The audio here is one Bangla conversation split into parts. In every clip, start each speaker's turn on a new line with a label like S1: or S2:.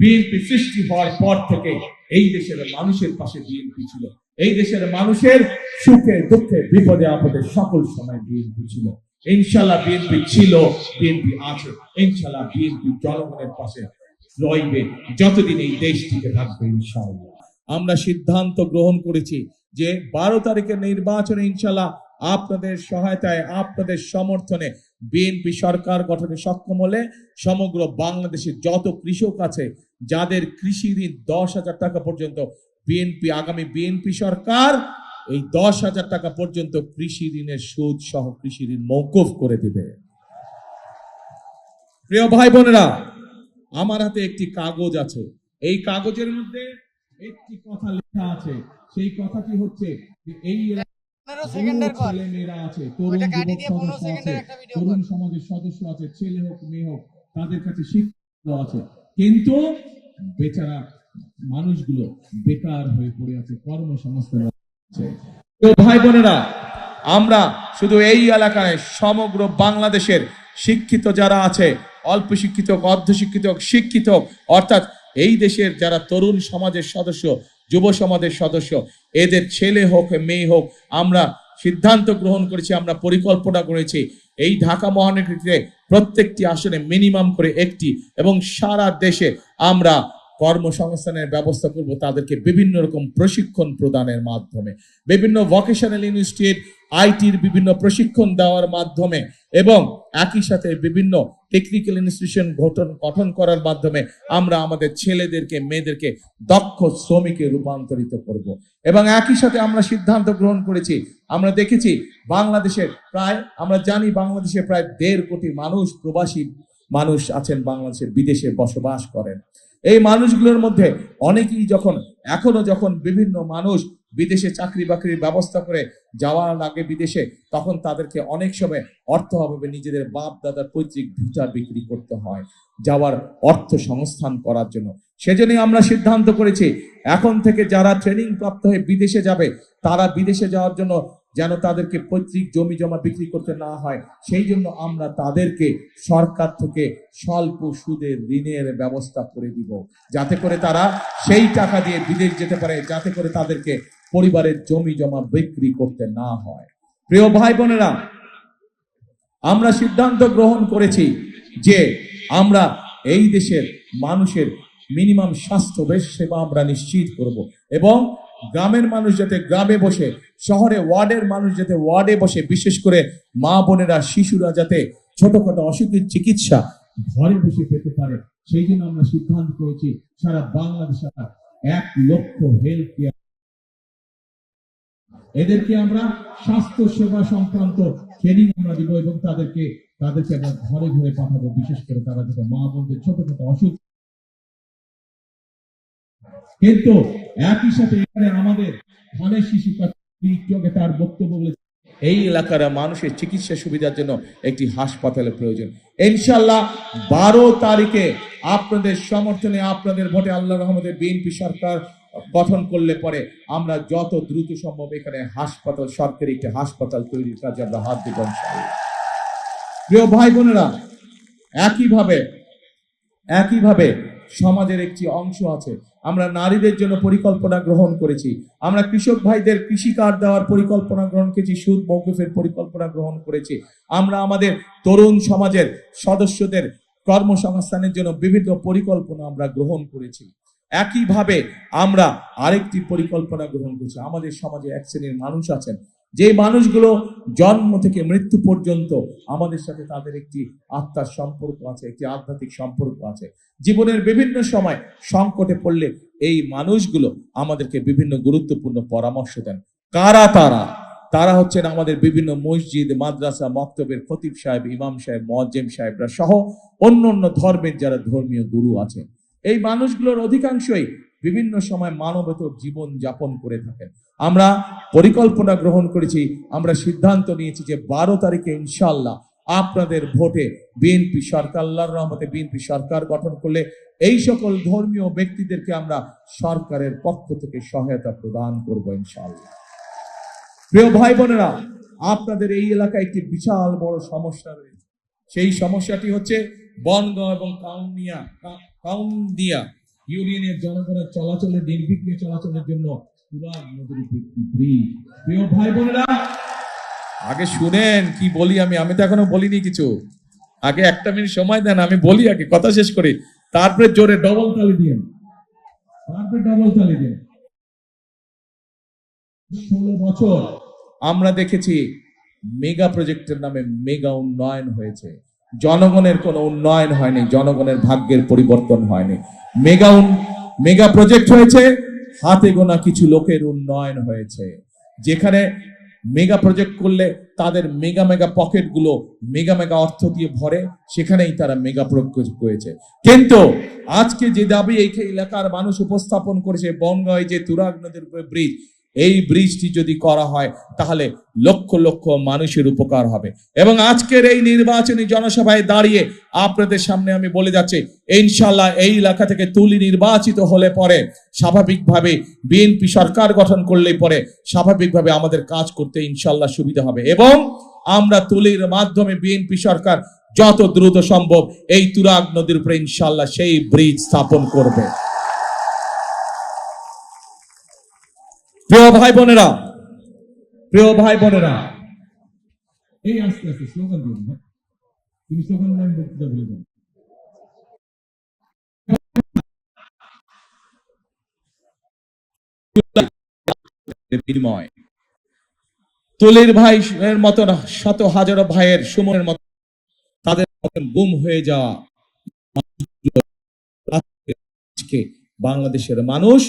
S1: বিএনপি সৃষ্টি হওয়ার পর থেকে এই দেশের মানুষের পাশে বিএনপি ছিল। এই দেশের মানুষের সুখে দুঃখে বিপদে আপদে সকল সময় বিএনপি ছিল। ইনশাল্লাহ বিএনপি ছিল, বিএনপি আছে, ইনশাল্লাহ বিএনপি জনগণের পাশে রইবে যতদিন এই দেশ টিকে থাকবে ইনশাআল্লাহ। আমরা সিদ্ধান্ত গ্রহণ করেছি যে 12 তারিখের নির্বাচনে ইনশাআল্লাহ আপনাদের সহায়তায়, আপনাদের সমর্থনে বিএনপি সরকার গঠনে সক্ষম হলে সমগ্র বাংলাদেশের যত কৃষক আছে যাদের কৃষি ঋণ 10,000 টাকা পর্যন্ত আগামী বিএনপি সরকার এই 10,000 টাকা পর্যন্ত কৃষি ঋণের সুদ সহ কৃষি ঋণ মওকুফ করে দিবে। প্রিয় ভাই বোনেরা, আমার হাতে একটি কাগজ আছে, এই কাগজের মধ্যে একটি কথা লেখা আছে। সেই কথাটি হচ্ছে যে এই ছেলে মেয়েরা আছে, তরুণ সমাজের সদস্য আছে, ছেলে হোক মেয়ে হোক, তাদের কাছে শিক্ষা আছে, কিন্তু বেচারা মানুষগুলো বেকার হয়ে পড়ে আছে, কর্মসংস্থান আছে। তো ভাই বোনেরা, আমরা শুধু এই এলাকায় সমগ্র বাংলাদেশের শিক্ষিত যারা আছে, অল্প শিক্ষিত, অর্ধশিক্ষিত, শিক্ষিত, অর্থাৎ এই দেশের যারা তরুণ সমাজের সদস্য, যুব সমাজের সদস্য, এদের ছেলে হোক মেয়ে হোক, আমরা সিদ্ধান্ত গ্রহণ করেছি, আমরা পরিকল্পনা করেছি এই ঢাকা মহানগরীতে প্রত্যেকটি আসনে মিনিমাম করে একটি, এবং সারা দেশে আমরা কর্মসংস্থানের ব্যবস্থা করব তাদেরকে বিভিন্ন রকম প্রশিক্ষণ প্রদানের মাধ্যমে, বিভিন্ন ভোকেশনাল ইনস্টিটিউট, আইটির বিভিন্ন প্রশিক্ষণ দেওয়ার মাধ্যমে, এবং একই সাথে বিভিন্ন টেকনিক্যাল ইনস্টিটিউশন গঠন করার মাধ্যমে আমরা আমাদের ছেলেদেরকে মেয়েদেরকে দক্ষ শ্রমিকে রূপান্তরিত করব। এবং একই সাথে আমরা সিদ্ধান্ত গ্রহণ করেছি, আমরা দেখেছি বাংলাদেশের আমরা জানি বাংলাদেশে প্রায় 1.5 কোটি মানুষ, প্রবাসী মানুষ আছেন, বাংলাদেশের বিদেশে বসবাস করেন। এই মানুষগুলোর মধ্যে অনেকেই যখন বিভিন্ন মানুষ বিদেশে চাকরি বাকরির ব্যবস্থা করে যাওয়ার আগে বিদেশে, তখন তাদেরকে অনেক সময় অর্থ অভাবে নিজেদের বাপ দাদার পৈতৃক ভিটা বিক্রি করতে হয় যাওয়ার অর্থ সংস্থান করার জন্য। সেজন্যই আমরা সিদ্ধান্ত করেছি এখন থেকে যারা ট্রেনিং প্রাপ্ত হয়ে বিদেশে যাবে, তারা বিদেশে যাওয়ার জন্য যেন তাদেরকে পৈতৃক জমি জমা বিক্রি করতে না হয়, সেই জন্য আমরা তাদেরকে সরকার থেকে স্বল্প সুদের ঋণের ব্যবস্থা করে দিব, যাতে করে তারা সেই টাকা দিয়ে বিদেশ যেতে পারে, যাতে করে তাদেরকে পরিবারের জমি জমা বিক্রি করতে না হয়। প্রিয় ভাই বোনেরা, আমরা সিদ্ধান্ত গ্রহণ করেছি যে আমরা এই দেশের মানুষের মিনিমাম স্বাস্থ্য সেবা আমরা নিশ্চিত করব, এবং গ্রামের মানুষ যাতে গ্রামে বসে, শহরে ওয়ার্ডের মানুষ যাতে ওয়ার্ডে বসে, বিশেষ করে মা বোনেরা, শিশুরা যাতে ছোটখাটো অসুখের চিকিৎসা ঘরে বসে পেতে পারে, সেই জন্য আমরা সিদ্ধান্ত করেছি সারা বাংলাদেশে 1 লক্ষ হেলথ কেয়ার, এদেরকে আমরা স্বাস্থ্য সেবা সংক্রান্ত ট্রেনিং আমরা দিব, এবং তাদেরকে আমরা ঘরে ঘরে পাঠাবো, বিশেষ করে তারা যাতে মা বোনদের ছোটখাটো অসুখ। কিন্তু একই সাথে এখানে আমাদের ধানের শিশু তার বক্তব্য বলেছে এই এলাকার মানুষের চিকিৎসা সুবিধার জন্য একটি হাসপাতালের প্রয়োজন। ইনশাআল্লাহ 12 তারিখে আপনাদের সমর্থনে, আপনাদের ভোটে আল্লাহর রহমতে বিএনপি সরকার গঠন করলে পরে আমরা যত দ্রুত সম্ভব এখানে হাসপাতাল, সরকারি একটি হাসপাতাল তৈরির কাজে আমরা হাত দিব ইনশাআল্লাহ। প্রিয় ভাই বোনেরা, একইভাবে সমাজের একটি অংশ আছে, আমরা নারীদের জন্য পরিকল্পনা গ্রহণ করেছি, আমরা কৃষক ভাইদের কৃষি কার্ড দেওয়ার পরিকল্পনা গ্রহণ করেছি, সুদ মওকুফের পরিকল্পনা গ্রহণ করেছি, আমরা আমাদের তরুণ সমাজের সদস্যদের কর্মসংস্থানের জন্য বিভিন্ন পরিকল্পনা আমরা গ্রহণ করেছি। একইভাবে আমরা আরেকটি পরিকল্পনা গ্রহণ করেছি, আমাদের সমাজে এক শ্রেণীর মানুষ আছেন যে মানুষগুলো জন্ম থেকে মৃত্যু পর্যন্ত আমাদের সাথে তাদের একটি আত্মার সম্পর্ক আছে, একটি আধ্যাত্মিক সম্পর্ক আছে। জীবনের বিভিন্ন সময় সংকটে পড়লে এই মানুষগুলো আমাদেরকে বিভিন্ন গুরুত্বপূর্ণ পরামর্শ দেন। কারা তারা হচ্ছেন আমাদের বিভিন্ন মসজিদ, মাদ্রাসা, মক্তবের খতিব সাহেব, ইমাম সাহেব, মুয়াজ্জিম সাহেবরা সহ অন্য ধর্মের যারা ধর্মীয় গুরু আছেন। এই মানুষগুলোর অধিকাংশই বিভিন্ন সময় মানবেতর জীবন যাপন করে থাকেন। আমরা পরিকল্পনা গ্রহণ করেছি, আমরা সিদ্ধান্ত নিয়েছি যে 12 তারিখে ইনশাআল্লাহ আপনাদের ভোটে বিএনপি সরকার, আল্লাহর রহমতে বিএনপি সরকার গঠন করলে এই সকল ধর্মীয় ব্যক্তিদেরকে আমরা সরকারের পক্ষ থেকে সহায়তা প্রদান করব ইনশাআল্লাহ। প্রিয় ভাই বোনেরা, আপনাদের এই এলাকায় একটি বিশাল বড় সমস্যা রয়েছে, সেই সমস্যাটি হচ্ছে বনগাঁও এবং কাউন্দিয়া। ইউনিয়নের জনগণের চলাচলের নির্বিঘ্নে চলাচলের জন্য তুরাগ নদীর উপর একটি ব্রিজ। প্রিয় ভাই বোনেরা, আগে শুনেন কি বলি আমি তো এখনো বলিনি কিছু। আগে একটা মিনিট সময় দেন, আমি বলি, আগে কথা শেষ করি, তারপরে জোরে ডবল তালি দিন, তারপরে ডবল তালি দিন। 16 বছর আমরা দেখেছি মেগা প্রজেক্টের নামে মেগা উন্নয়ন হয়েছে, জনগণের কোনো উন্নয়ন হয়নি, জনগণের ভাগ্যের পরিবর্তন হয়নি। মেগা প্রজেক্ট হয়েছে, হাতে গোনা কিছু লোকের উন্নয়ন হয়েছে। যেখানে মেগা প্রজেক্ট করলে তাদের মেগা মেগা পকেট গুলো মেগা মেগা অর্থ দিয়ে ভরে, সেখানেই তারা মেগা প্রজেক্ট করেছে। কিন্তু আজকে যে দাবি এই এলাকার মানুষ উপস্থাপন করেছে, বনগাঁয় যে তুরাগ নদীর উপরে ব্রিজ, এই ব্রিজটি যদি করা হয় তাহলে লক্ষ লক্ষ মানুষের উপকার হবে। এবং আজকের এই নির্বাচনী জনসভায় দাঁড়িয়ে আপনাদের সামনে আমি বলে যাচ্ছি, ইনশাল্লাহ এই এলাকা থেকে তুলি নির্বাচিত হলে পরে স্বাভাবিকভাবে বিএনপি সরকার গঠন করলে পরে স্বাভাবিকভাবে আমাদের কাজ করতে ইনশাল্লাহ সুবিধা হবে। এবং আমরা তুলির মাধ্যমে বিএনপি সরকার যত দ্রুত সম্ভব এই তুরাগ নদীর উপরে ইনশাল্লাহ সেই ব্রিজ স্থাপন করবে। প্রিয় ভাই বোনেরা, প্রিয় ভাই বোনেরা, এই আস্তে আস্তে স্লোগান দিন, তুমি স্লোগান আমি বক্তৃতা বলে দেন। বিনিময় তুলির ভাই এর মতন শত হাজারো ভাইয়ের সুমনের মত তাদের মতন গুম হয়ে যাওয়া আজকে বাংলাদেশের মানুষ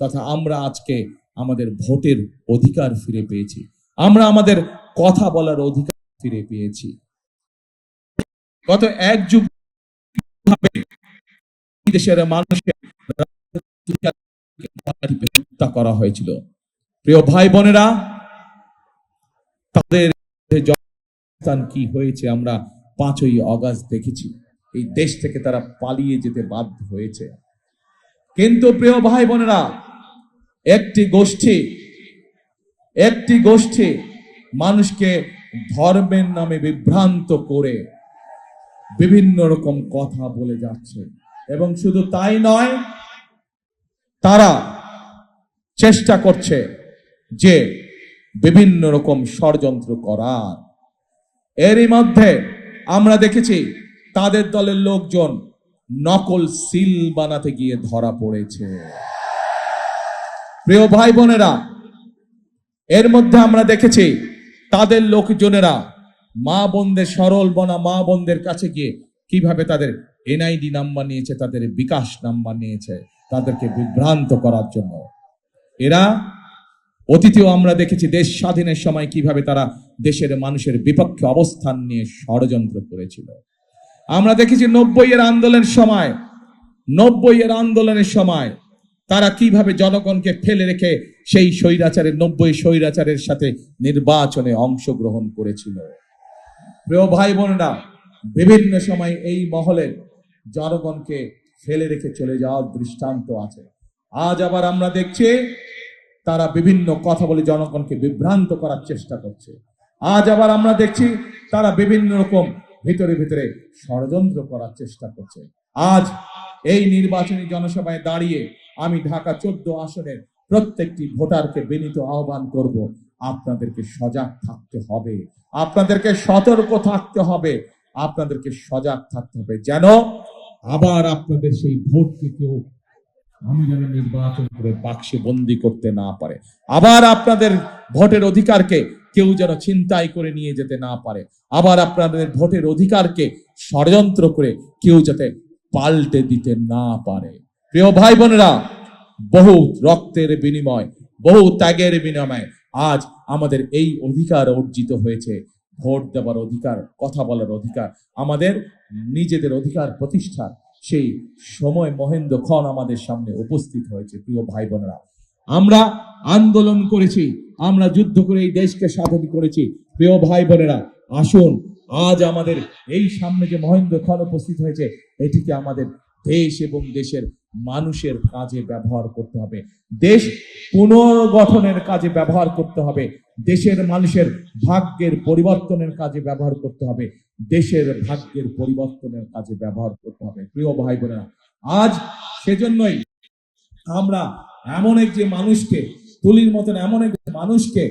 S1: তথা আমরা আজকে আমাদের ভোটের অধিকার ফিরে পেয়েছি, আমরা আমাদের কথা বলার অধিকার ফিরে পেয়েছি। গত এক যুগ দেশের মানুষকে হত্যা করা হয়েছিল। প্রিয় ভাই বোনেরা, তাদের কি হয়েছে আমরা 5ই আগস্ট দেখেছি। এই দেশ থেকে তারা পালিয়ে যেতে বাধ্য হয়েছে। কিন্তু প্রিয় ভাই বোনেরা, একটি গোষ্ঠী মানুষকে ধর্মের নামে বিভ্রান্ত করে বিভিন্ন রকম কথা বলে যাচ্ছে। এবং শুধু তাই নয়, তারা চেষ্টা করছে যে বিভিন্ন রকম ষড়যন্ত্র করার। এরই মধ্যে আমরা দেখেছি তাদের দলের লোকজন নকল সিল বানাতে গিয়ে ধরা পড়েছে। প্রিয় ভাই বোনেরা, এর মধ্যে আমরা দেখেছি তাদের লোকজনেরা মা বোনদের, সরল বনা মা বোনদের কাছে গিয়ে কিভাবে তাদের এনআইডি নাম্বার নিয়েছে, তাদের বিকাশ নাম্বার নিয়েছে তাদেরকে বিভ্রান্ত করার জন্য। এরা অতীতেও আমরা দেখেছি দেশ স্বাধীনের সময় কিভাবে তারা দেশের মানুষের বিপক্ষে অবস্থান নিয়ে ষড়যন্ত্র করেছিল। আমরা দেখেছি 90-এর আন্দোলনের সময় তারা কিভাবে জনগণকে ফেলে রেখে সেই স্বৈরাচারের 90 স্বৈরাচারের সাথে নির্বাচনে অংশগ্রহণ করেছিল। প্রিয় ভাই বোনেরা, বিভিন্ন সময় এই মহলের জনগণকে ফেলে রেখে চলে যাওয়ার দৃষ্টান্ত আছে। আজ আবার আমরা দেখছি তারা বিভিন্ন কথা বলে জনগণকে বিভ্রান্ত করার চেষ্টা করছে। আজ আবার আমরা দেখছি তারা বিভিন্ন রকম ভিতরে ভিতরে ষড়যন্ত্র করার চেষ্টা করছে। আজ এই নির্বাচনী জনসভায় দাঁড়িয়ে আমি ঢাকা 14 আসনের প্রত্যেকটি ভোটারকে বিনীত আহ্বান করব, আপনাদেরকে সজাগ থাকতে হবে, আপনাদেরকে সতর্ক থাকতে হবে, আপনাদেরকে সজাগ থাকতে হবে, যেন আবার আপনাদের সেই ভোটকে কেউ আমি যেন নির্বাচন করে বাক্সে বন্দি করতে না পারে, আবার আপনাদের ভোটের অধিকারকে কেউ যেন ছিনতাই করে নিয়ে যেতে না পারে, আবার আপনাদের ভোটের অধিকারকে ষড়যন্ত্র করে কেউ যাতে পাল্টে দিতে না পারে। প্রিয় ভাই বোনেরা, বহু রক্তের বিনিময়, বহু ত্যাগের বিনিময়ে আজ আমাদের এই অধিকার অর্জিত হয়েছে। ভোট দেওয়ার অধিকার, কথা বলার অধিকার, আমাদের নিজেদের অধিকার প্রতিষ্ঠার সেই সময় মহেন্দ্রক্ষণ আমাদের সামনে উপস্থিত হয়েছে। প্রিয় ভাই বোনেরা, আমরা আন্দোলন করেছি, আমরা যুদ্ধ করে এই দেশকে স্বাধীন করেছি। প্রিয় ভাই বোনেরা, আসুন আজ আমাদের এই সামনে যে মহেন্দ্রক্ষণ উপস্থিত হয়েছে, এটিকে আমাদের দেশ এবং দেশের মানুষের কাজে ব্যবহার করতে হবে, দেশ পুনর্গঠনের কাজে ব্যবহার করতে হবে, দেশের মানুষের ভাগ্যের পরিবর্তনের কাজে ব্যবহার করতে হবে, দেশের ভাগ্যের পরিবর্তনের কাজে ব্যবহার করতে হবে। প্রিয় ভাই বোনেরা, আজ সেজন্যই আমরা এমন এক যে মানুষকে, তুলির মতন এমন এক মানুষকে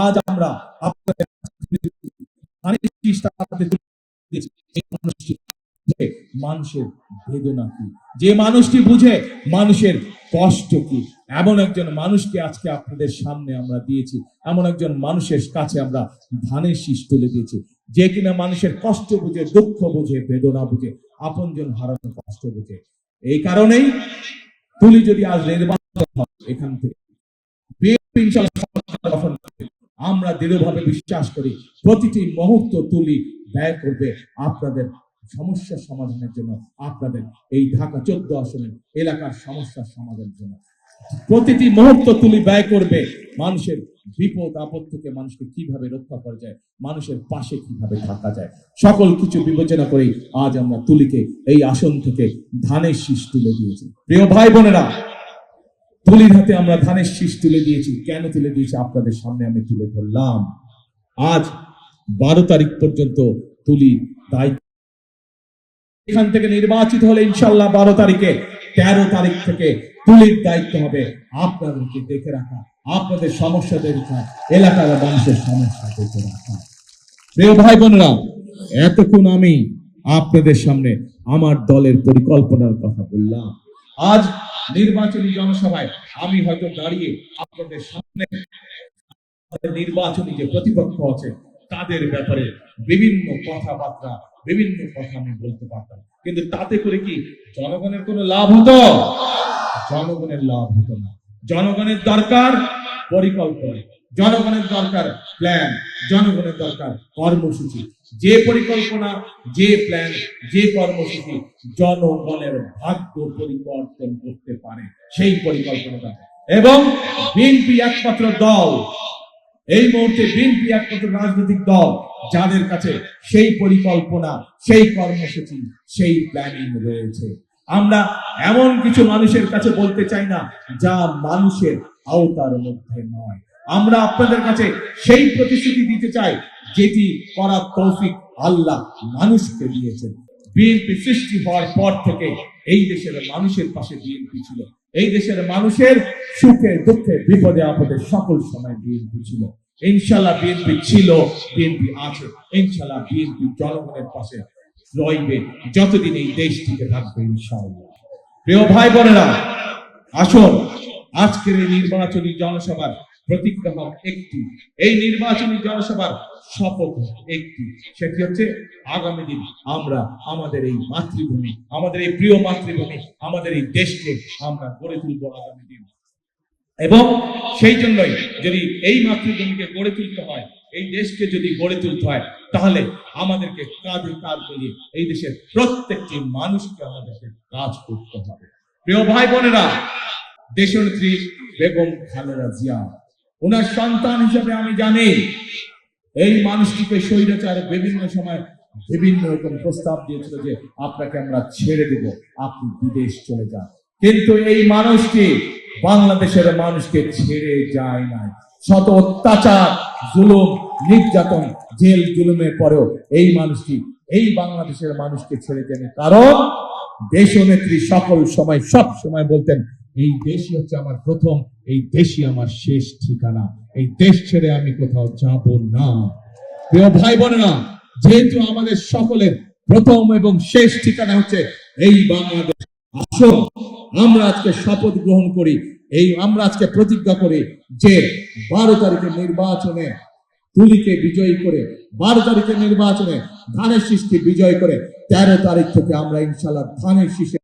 S1: আজ আমরা আপনাদের মানুষের বেদনা কি, যে মানুষটি বুঝে মানুষের কষ্ট কি, এমন একজন মানুষকে আজকে আপনাদের সামনে আমরা দিয়েছি। এমন একজন মানুষের কাছে আমরা ধানের শীষ তুলে দিয়েছি, যে কিনা মানুষের কষ্ট বুঝে, দুঃখ বুঝে, বেদনা বুঝে, আপনজন হারানোর কষ্ট বুঝে। এই কারণেই তুলি যদি আজ নির্বাচিত হয় এখান থেকে, আমরা দৃঢ়ভাবে বিশ্বাস করি প্রতিটি মুহূর্ত তুলি ব্যয় করবে আপনাদের সমস্যা সমাধানের জন্য, আপনাদের এই ঢাকা 14 আসনের এলাকার সমস্যার সমাধানের জন্য। প্রতিটি মুহূর্ত তুলি ব্যয় করবে মানুষের বিপদ আপদ থেকে মানুষকে কিভাবে রক্ষা করা যায়, মানুষের পাশে কিভাবে থাকা যায়, সকল কিছু বিবেচনা করেই আজ আমরা তুলিকে এই আসন থেকে ধানের শীষ তুলে দিয়েছি। প্রিয় ভাই বোনেরা, তুলির হাতে আমরা ধানের শীষ তুলে দিয়েছি। কেন তুলে দিয়েছি আপনাদের সামনে আমি তুলে ধরলাম। আজ 12 তারিখ পর্যন্ত তুলি দায়িত্ব, এখান থেকে নির্বাচিত হলে ইনশাল্লাহ 12 তারিখে 13 তারিখ থেকে তুলির দায়িত্ব হবে আপনাদেরকে দেখে রাখা, আপনাদের সমস্যা দেখে রাখা, এলাকার মানুষের সমস্যা দেখে রাখা। প্রিয় ভাই বোনেরা, এতক্ষণ আমি আপনাদের সামনে আমার দলের পরিকল্পনার কথা বললাম। আজ নির্বাচনী জনসভায় আমি হয়তো দাঁড়িয়ে আপনাদের সামনে নির্বাচনী যে প্রতিপক্ষ আছে তাদের ব্যাপারে বিভিন্ন কথাবার্তা, বিভিন্ন কথা আমি বলতে পারতাম, কিন্তু তাতে করে কি জনগণের কোনো লাভ হতো? জনগণের লাভ হতো না। জনগণের দরকার পরিকল্পনা, জনগণের দরকার প্ল্যান, জনগণের দরকার কর্মসূচি। যে পরিকল্পনা, যে প্ল্যান, যে কর্মসূচি জনগণের ভাগ্য পরিবর্তন করতে পারে সেই পরিকল্পনা। এবং বিএনপি একমাত্র দল, এই মুহূর্তে বিএনপি একমাত্র রাজনৈতিক দল যাদের কাছে সেই পরিকল্পনা, সেই কর্মসূচি, সেই প্ল্যানিং রয়েছে। আমরা এমন কিছু মানুষের কাছে বলতে চাই না যা মানুষের আওতার মধ্যে নয়। আমরা আপনাদের কাছে সেই প্রতিশ্রুতি দিতে চাই যেটি করার তৌফিক আল্লাহ মানুষকে দিয়েছেন। বিএনপি সৃষ্টি হওয়ার পর থেকে এই দেশের মানুষের পাশে বিএনপি ছিল। এই দেশের মানুষের সুখে দুঃখে বিপদে আপদে সকল সময় বিএনপি ছিল। ইনশাল্লাহ বিএনপি ছিল, বিএনপি আছে, ইনশাল্লাহ বিএনপি জনগণের পাশে রইবে যতদিন এই দেশ টিকে থাকবে ইনশাআল্লাহ। প্রিয় ভাই বোনেরা, আসুন আজকের এই নির্বাচনী জনসভার প্রতিজ্ঞা হোক একটি, এই নির্বাচনী জনসভার শপথ একটি, সেটি হচ্ছে আগামী দিন আমরা আমাদের এই মাতৃভূমি, আমাদের এই প্রিয় মাতৃভূমি, আমাদের এই দেশকে আমরা গড়ে তুলবো আগামী দিন। এবং সেই জন্যই যদি এই মাতৃভূমিকে গড়ে তুলতে হয়, এই দেশকে যদি গড়ে তুলতে হয়, তাহলে আমাদেরকে কাঁধে কাঁধ মিলিয়ে এই দেশের প্রত্যেকটি মানুষকে আমাদেরকে কাজ করতে হবে। প্রিয় ভাই বোনেরা, দেশনেত্রী বেগম খালেদা জিয়া, ওনার সন্তান হিসেবে আমি জানি এই মানুষটিকে স্বৈরাচার বিভিন্ন সময় বিভিন্ন রকম প্রস্তাব দিয়েছিল যে আপনাকে আমরা ছেড়ে দেব, আপনি বিদেশ চলে যান। কিন্তু এই মানুষটি বাংলাদেশের মানুষকে ছেড়ে যায় না। শত অত্যাচার, জুলুম, নির্যাতন, জেল জুলুমের পরেও এই মানুষটি এই বাংলাদেশের মানুষকে ছেড়ে দেয়নি। কারণ দেশনেত্রী সকল সময় সব সময় বলতেন, এই দেশই হচ্ছে আমার প্রথম, এই দেশই আমার শেষ ঠিকানা, এই দেশ ছেড়ে আমি কোথাও যাব না। প্রিয় ভাই বোনেরা, যেহেতু আমাদের সকলের প্রথম এবং শেষ ঠিকানা হচ্ছে এই বাংলাদেশ, আসুন আমরা আজকে শপথ গ্রহণ করি, আমরা আজকে প্রতিজ্ঞা করি যে 12 তারিখের নির্বাচনে তুলিকে বিজয়ী করে, 12 তারিখের নির্বাচনে ধানের শীষকে বিজয় করে 13 তারিখ থেকে আমরা ইনশাআল্লাহ ধানের শীষে